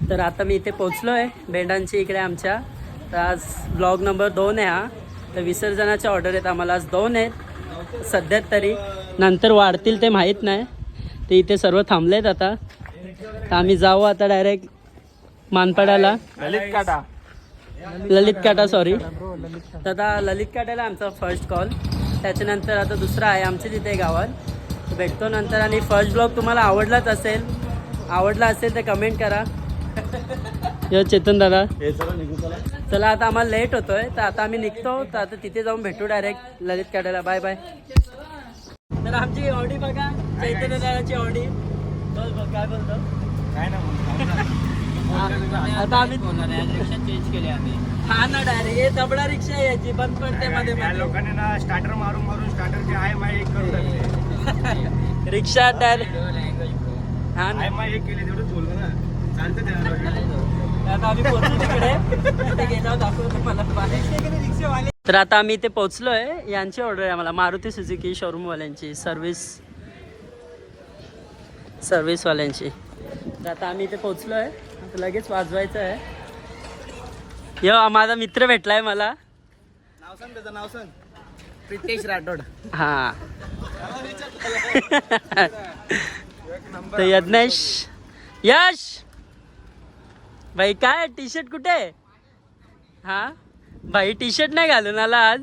तर आता मी इथे पोचलो आहे भेंडांची इकडे आमच्या. तर आज ब्लॉग नंबर 2 आहे हा. तर विसर्जनाच्या ऑर्डर आहेत आम्हाला आज 2 आहेत सध्यात तरी, नंतर वाढतील ते माहीत नाही. ते इथे सर्व थांबले आहेत आता. तर आम्ही जाऊ आता डायरेक्ट मानपाड्याला, ललित काटा सॉरी. तर आता ललित काट्याला आमचा फर्स्ट कॉल, त्याच्यानंतर आता दुसरा आहे आमच्या तिथे गावात, भेटतो नंतर. आणि फर्स्ट ब्लॉग तुम्हाला आवडला असेल तर कमेंट करा. यो चेतन दादा, चला आता आम्हाला लेट होतोय तर आता आम्ही निघतो. तर आता तिथे जाऊन भेटू डायरेक्ट ललित काट्याला. Bye bye. तर आमची ऑडी बघा, चैतन्य दादाची ऑडी. काय बोलतो? आता आम्ही रिक्षा चेंज केली आम्ही. हा ना डायरेक्ट हे दबडा रिक्षा यायची बंद पडते मध्ये मध्ये. लोकांनी ना स्टार्टर मारून स्टार्टरची आय माय एक करून टाकले. रिक्षा डायरेक्ट हा आय माय एक केले तेवढंच बोललो ना, चालतं त्याला. आता आम्ही पोहोचलो तिकडे गेल्यावर दाखवतो मला. तर आता आम्ही इथे पोहोचलोय. यांची ऑर्डर आहे आम्हाला, मारुती सुझुकी शोरूमवाल्यांची, सर्व्हिसवाल्यांची. तर आता आम्ही इथे पोहोचलो आहे, आता लगेच वाजवायचं आहे. यो माझा मित्र भेटलाय मला. नाव सांग त्याचं, नाव सांग. प्रितेश राठोड. हा. तर यश भाई काय टी शर्ट कुठे? हा भाई टी शर्ट नाही घालून आला आज.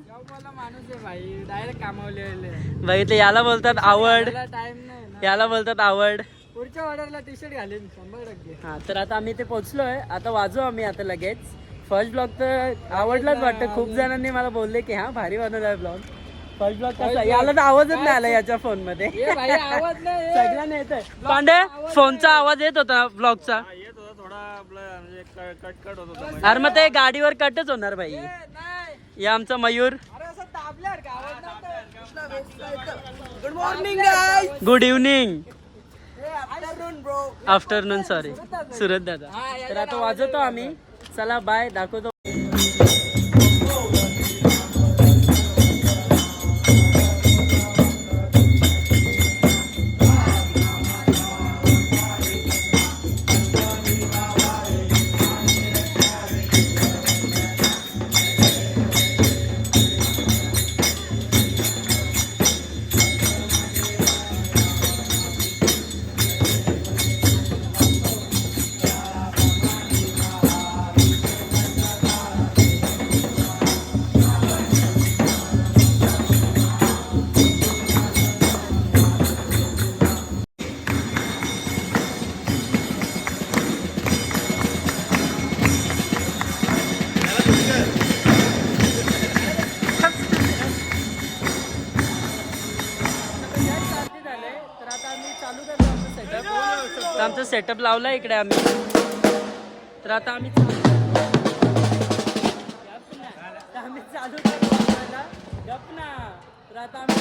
माणूस आहे भाई, डायरेक्ट कामावले. भाई ते याला बोलतात आवड, टाइम नाही, याला बोलतात आवड. पुढच्या ऑर्डरला टी शर्ट घालेन 100%. हा तर आता आम्ही ते पोहोचलोय, आता वाजू आम्ही आता लगेच. फर्स्ट ब्लॉग तर आवडलाच वाटतं. खूप जणांनी मला बोलले की हा भारी बनवलाय ब्लॉग. फर्स्ट ब्लॉग कसा, याला तर आवाजच नाही आला याच्या फोन मध्ये. आवाज नाही सगळ्यांना येतोय. पांडे फोनचा आवाज येत होता ब्लॉगचा. येत होता थोडा, म्हणजे कट होत होता. अरे मग ते गाडीवर कटच होणार भाई. हे आमचा Mayur. Good morning guys. Good evening. Afternoon bro. Afternoon sorry, Surat दादा. तर आता वाजवतो आम्ही. चला बाय, दाखवतो. आमचं सेटअप लावला इकडे आम्ही. तर आता आम्ही चालू गप ना. तर आता आम्ही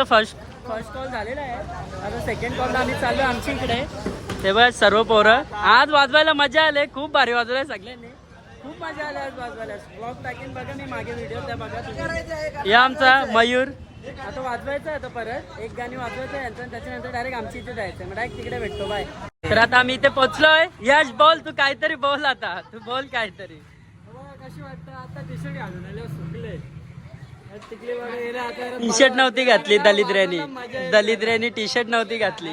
फर्स्ट कॉल झालेला आहे. आता सेकंड कॉलला आम्ही चाललो आमच्या इकडे. तेव्हा सर्व पोरं आज वाजवायला मजा आली. खूप भारी वाजवलंय सगळ्यांनी. खूप मजा आली आज वाजवायला. ब्लॉग टाकेन बघा मी मागे व्हिडिओ त्या बघा तुम्ही. या आमचा मयूर आता वाजवायचं आहे. आता परत एक गाणी वाजवायचं आहे यांचं. त्याच्यानंतर डायरेक्ट आमच्या इथे जायचं. मग डायरेक्ट तिकडे भेटतो. बाय. तर आता आम्ही इथे पोहोचलोय. यश बोल तू काहीतरी बोल. आता तू बोल काहीतरी. कशी वाटतं आता टी शर्ट घालून आले सुकले टी शर्ट नव्हती घातली दलिद्र्यांनी टी शर्ट नव्हती घातली.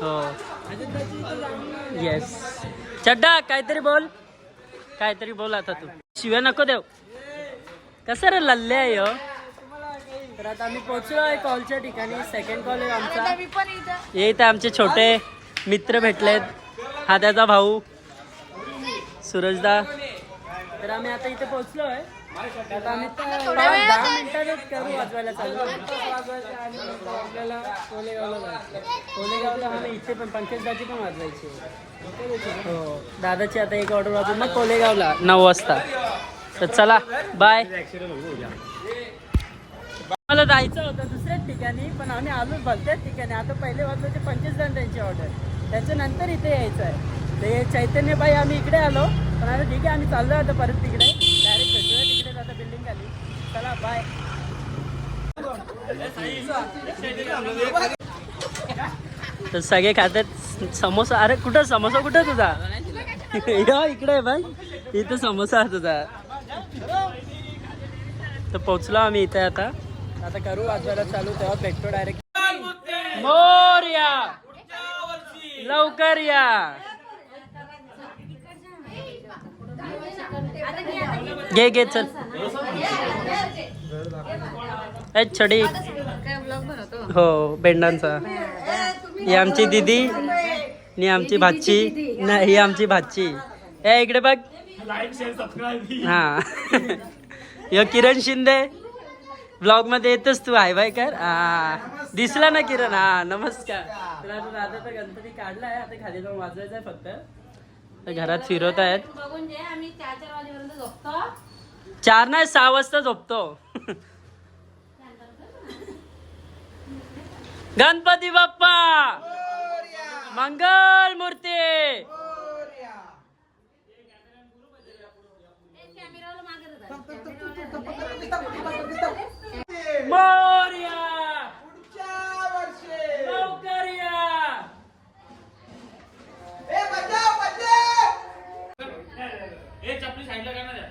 हो येस. चड्डा काहीतरी बोल आता तू. शिव्या नको देव. कसं रे लल्ले आहे ह्यो. तर आता आम्ही पोहोचलो आहे कॉलच्या ठिकाणी. सेकंड कॉल आहे आमचा. हे इथे आमचे छोटे मित्र भेटलेत. हा त्याचा भाऊ सूरजदा. तर आम्ही आता इथे पोहोचलो आहे. आता आम्ही 10 मिनिटातच करू वाजवायला चालू. आपल्याला कोलेगावला जायचं. कोलेगावला आम्ही इथे पण पंकजदाची पण वाजवायची. हो दादाची आता एक ऑर्डर वाजवून मग कोलेगावला 9 वाजता. तर चला बाय. मला जायचं होतं दुसऱ्याच ठिकाणी पण आम्ही आलो भलत्याच ठिकाणी. आता पहिले वाजवायचे 25 जण त्यांची ऑर्डर. त्याच्यानंतर इथे यायचं आहे. ते चैतन्यबाई आम्ही इकडे आलो. पण आता ठीक आहे आम्ही चाललो आता परत तिकडे. डायरेक्ट भेटूया तिकडे आता बिल्डिंग खाली. चला बाय. तर सगळे खातात समोसा. अरे कुठं समोसा कुठं तुझा. इकडे आहे बाई. इथं समोसा आहे तुझा. तर पोचलो आम्ही इथे. आता करू वाजवायला चालू. तेव्हा भेटतो डायरेक्ट. मोरया लवकर या. घे चल. छडी हो बेंडांचा. ही आमची दिदी आणि आमची भाची. नाही ही आमची भाची. ए इकडे बघ. हा यो किरण शिंदे. ब्लॉग मध्ये येतोस तू. हाय बाय कर. दिसला ना किरण. हा नमस्कार. तर आता दादा गणपती काढलाय. आता खाली जाऊन वाजवायचं आहे फक्त. तर घरात फिरवत आहेत. 4 नाही 6 वाजता झोपतो. गणपती बाप्पा मंगल मूर्ती. मोरया लवकर या. चपली साईडला करणार.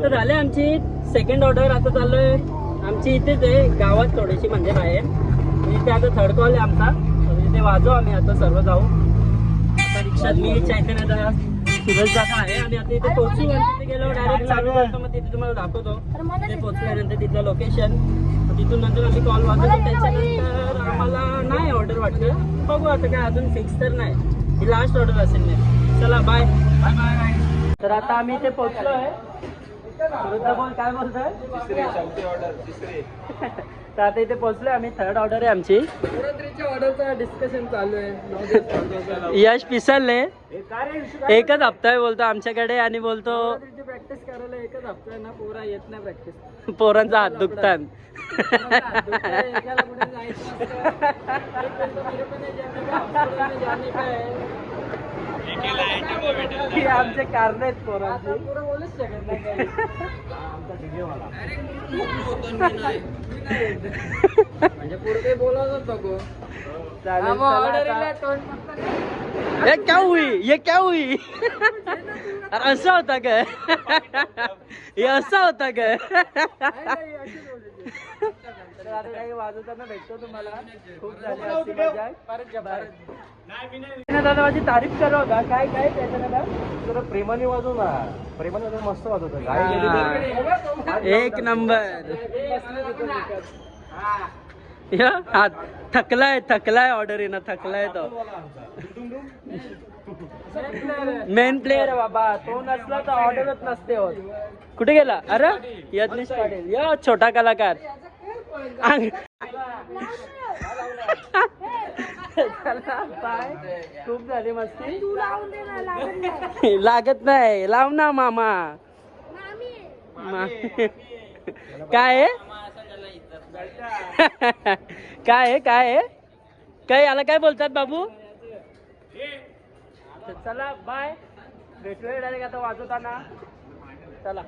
आता झाले आमची सेकंड ऑर्डर. आता चाललोय आमची इथेच आहे गावात थोडीशी म्हणजे बाहेर. इथे आता थर्ड कॉल आहे आमचा. तिथे वाजू आम्ही आता सर्व जाऊ. आता रिक्षात मी चैतन्य दादा सुरज दादा आहे आणि आता इथे पोहोचू. तिथे गेलो डायरेक्ट चालू करतो. मग तिथे तुम्हाला दाखवतो. तिथे पोहोचल्यानंतर तिथलं लोकेशन. तिथून नंतर आम्ही कॉल वाजवतो. त्याच्यानंतर आम्हाला नाही ऑर्डर वाटतं. बघू आता काय अजून फिक्स तर नाही. ही लास्ट ऑर्डर असेल नाही. चला बाय बाय बाय. तर आता आम्ही इथे पोहोचलोय. बोल काय बोलतोय. तर आता इथे पोहोचलोय आम्ही. थर्ड ऑर्डर आहे आमची. ऑर्डरचा डिस्कशन चालू आहे. यश पिसलले एकच हप्ता आहे बोलतो आमच्याकडे आणि बोलतो प्रॅक्टिस करायला एकच हप्ता ना. पोरा येत नाही प्रॅक्टिस. पोरांचा हात दुखतात. आमचे कारण आहेत पोरांचे. बोलूच शकत नाही. म्हणजे पुढे बोलवत नको. ये क्या हुई ये क्या हुई. अरे असं होता काय. हे असं होता काय. काही वाजवताना भेटतो तुम्हाला. खूप झाली दादा माझी तारीफ करू होता. काय काय त्याच्या प्रेमाने वाजव ना. प्रेमाने वाजव मस्त वाजवतो. एक नंबर. हा थकलाय ऑर्डर येणं. थकलाय तो मेन प्लेअर आहे बाबा. तो नसला तर ऑर्डरच नसते होत. कुठे गेला. अरे यज्ञेश पाटील या छोटा कलाकार. खूप झाली मस्ती. लागत नाही. लाव ना मामा. काय आहे काय आहे काय आहे काय याला काय बोलतात बाबू. चला बाय. भेटूया डायरेक्ट आता वाजवताना. चला.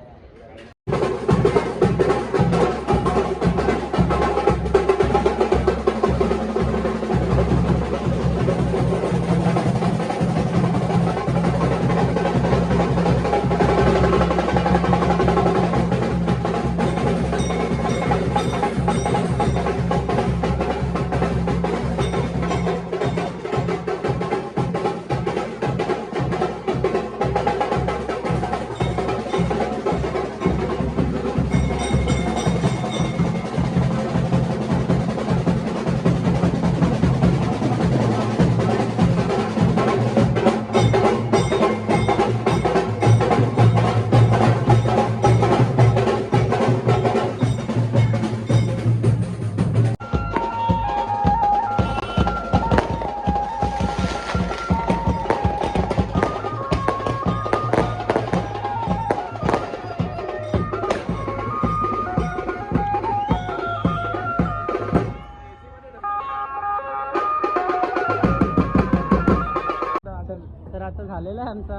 तर आता झालेला आहे आमचा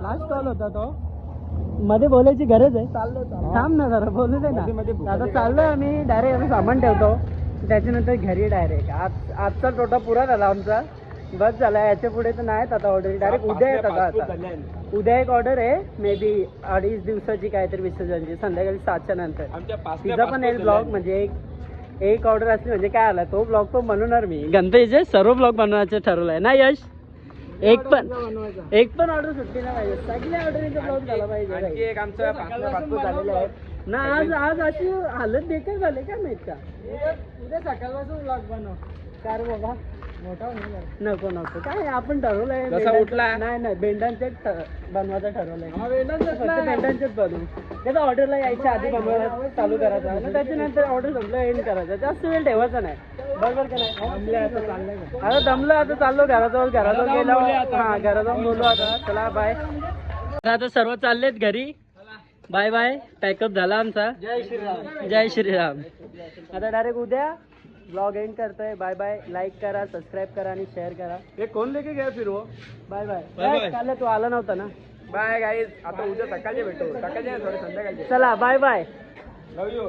लास्ट कॉल होता तो. मध्ये बोलायची गरज आहे. थांब ना जरा बोलू दे ना. आता चाललोय आम्ही डायरेक्ट आता सामान ठेवतो. त्याच्यानंतर घरी डायरेक्ट. आजचा टोटा पुरा झाला आमचा. बस झाला. याच्या पुढे तर नाहीत आता ऑर्डर. डायरेक्ट उद्या येतात. आता उद्या एक ऑर्डर आहे मे बी 2.5 दिवसाची काहीतरी विसर्जनची. संध्याकाळी 7च्या नंतर तिचा पण एक ब्लॉग. म्हणजे एक ऑर्डर असली म्हणजे काय आला तो ब्लॉग पण बनवणार मी. गणपतीचे सर्व ब्लॉग बनवायचं ठरवलंय ना यश. एक पण ऑर्डर सुट्टी नाही पाहिजे. सगळ्या ऑर्डरचा ब्लॉग झाला पाहिजे. एक आमचं पासपोर्ट झालेलं आहे ना. आज अशी हालत बेकार झाली काय माहित का. उद्या सकाळपासून ब्लॉग बनव. कार बाबा मोठा नको काय आपण ठरवलंय. जसा उठला नाही बेंडांचेच बनवायचं ठरवलंय. बेंडांचेच बनवू. त्याचा ऑर्डरला यायच्या आधी बनवायला चालू करायचा. त्याच्यानंतर ऑर्डर संपलं एंड करायचा. जास्त वेळ ठेवायचा नाही. बरोबर का नाही. आता दमलं. आता चाललो घराजवळ गेलो. हा घराजवळ बोललो आता. चला बाय. आता सर्व चाललेत घरी. Bye bye. पॅकअप झाला आमचा. जय श्रीराम. जय श्रीराम. आता डायरेक्ट उद्या ब्लॉग एंड करतोय. Bye bye. लाईक करा, सबस्क्राईब करा आणि शेअर करा. हे कोण लेके गया फिर वो. Bye bye. काल तू आला नव्हता ना. Bye guys. आता उद्या सकाळचे भेटू. सकाळचे थोडे संध्याकाळचे. चला बाय बाय. Love you.